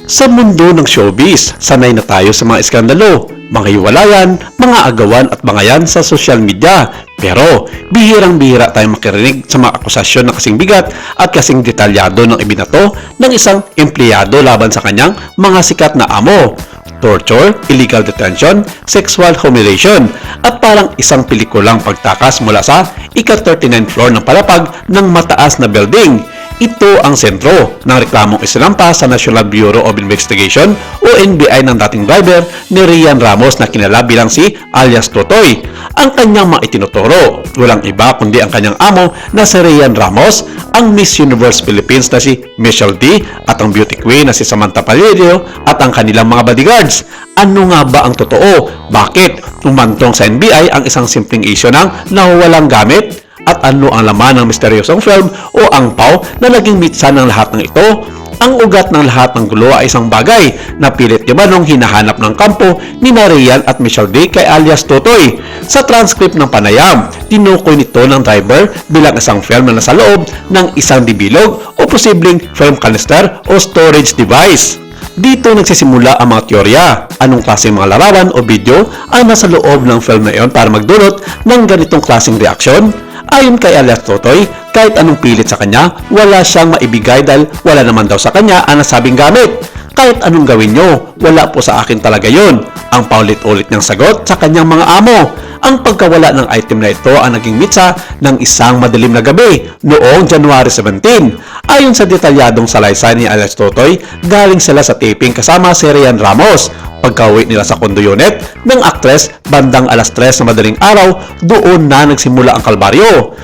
Sa mundo ng showbiz, sanay na tayo sa mga iskandalo, mga hiwalayan, mga agawan at bangayan sa social media. Pero bihirang-bihira tayong makirinig sa mga akusasyon na kasing bigat at kasing detalyado ng ibinato ng isang empleyado laban sa kanyang mga sikat na amo. Torture, illegal detention, sexual humiliation at parang isang pelikulang pagtakas mula sa ika-39 floor ng palapag ng mataas na building. Ito ang sentro ng reklamong isinampa sa National Bureau of Investigation o NBI ng dating driver ni Rian Ramos na kilala bilang si alias Totoy. Ang kanyang mga itinuturo, walang iba kundi ang kanyang amo na si Rian Ramos, ang Miss Universe Philippines na si Michelle D at ang beauty queen na si Samantha Pallerio at ang kanilang mga bodyguards. Ano nga ba ang totoo? Bakit umantong sa NBI ang isang simpleng issue ng nawawalang gamit? At ano ang laman ng misteryosong film o angpaw na naging mitsa ng lahat ng ito? Ang ugat ng lahat ng gulo ay isang bagay na pilit nung hinahanap ng kampo ni Rian at Michelle D kay alias Totoy. Sa transcript ng panayam, tinukoy nito ng driver bilang isang film na nasa loob ng isang dibilog o posibleng film canister o storage device. Dito nagsisimula ang mga teorya. Anong klaseng mga larawan o video ang nasa loob ng film na iyon para magdulot ng ganitong klaseng reaksyon? Ayon kay alias Totoy, kahit anong pilit sa kanya, wala siyang maibigay dahil wala naman daw sa kanya ang nasabing gamit. Kahit anong gawin nyo, wala po sa akin talaga yon. Ang paulit-ulit niyang sagot sa kanyang mga amo. Ang pagkawala ng item na ito ang naging mitsa ng isang madilim na gabi noong January 17. Ayon sa detalyadong salaysay ni alias Totoy, galing sila sa taping kasama si Rian Ramos. Pagka-uwi nila sa condo unit ng aktres bandang alas 3 na madaling araw, doon na nagsimula ang kalbaryo.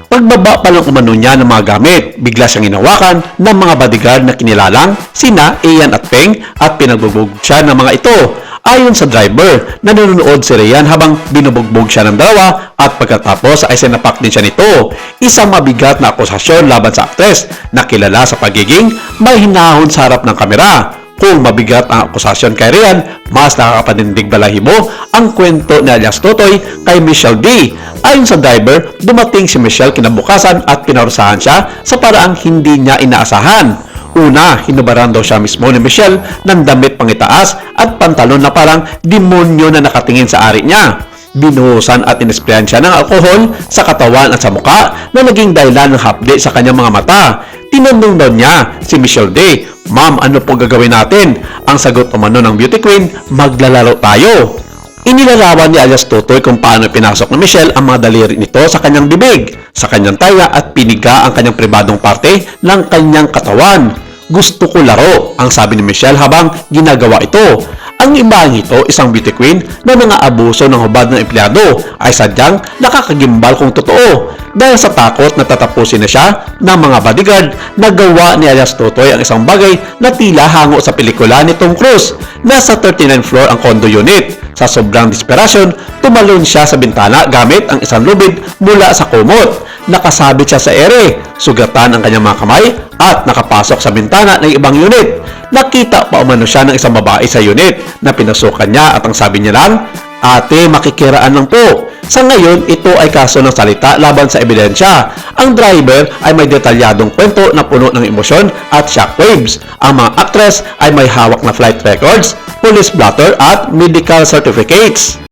Pagbaba pa lang umano niya ng mga gamit, bigla siyang inawakan ng mga bodyguard na kinilalang sina Ian at Peng at pinagbubog siya ng mga ito. Ayon sa driver, nanonood si Rian habang binubugbog siya ng dalawa at pagkatapos ay sinapak din siya nito. Isang mabigat na akusasyon laban sa aktres na kilala sa pagiging may hinahon sa harap ng kamera. Kung mabigat ang akusasyon kay Rian, mas nakakapanindig balahibo ang kwento ni alias Totoy kay Michelle D. Ayon sa driver, dumating si Michelle kinabukasan at pinarusahan siya sa paraang hindi niya inaasahan. Una, hinubaran daw siya mismo ni Michelle ng damit pangitaas at pantalon na parang demonyo na nakatingin sa ari niya. Binuhusan at inisprayan siya ng alkohol sa katawan at sa muka na naging dahilan ng hapdi sa kanyang mga mata. Tinanong daw niya si Michelle D, "Ma'am, ano po gagawin natin?" Ang sagot umano ng beauty queen, "Maglalaro tayo." Inilarawan ni alias Totoy kung paano pinasok ni Michelle ang mga daliri nito sa kanyang bibig, sa kanyang taya at piniga ang kanyang pribadong parte ng kanyang katawan. "Gusto ko laro," ang sabi ni Michelle habang ginagawa ito. Ang imahe nito, isang beauty queen na mga abuso ng hubad ng empleyado ay sadyang nakakagimbal kung totoo. Dahil sa takot na tatapusin na siya ng mga bodyguard, nagawa ni alias Totoy ang isang bagay na tila hango sa pelikula ni Tom Cruise. Nasa 39th floor ang condo unit. Sa sobrang desperasyon, tumalon siya sa bintana gamit ang isang lubid mula sa kumot. Nakasabit siya sa ere, sugatan ang kanyang mga kamay at nakapasok sa bintana ng ibang unit. Nakita pa umano siya ng isang babae sa unit na pinasukan niya at ang sabi niya lang, "Ate, makikiraan lang po." Sa ngayon, ito ay kaso ng salita laban sa ebidensya. Ang driver ay may detalyadong kwento na puno ng emosyon at shockwaves. Ang mga actress ay may hawak na flight records, police blotter at medical certificates.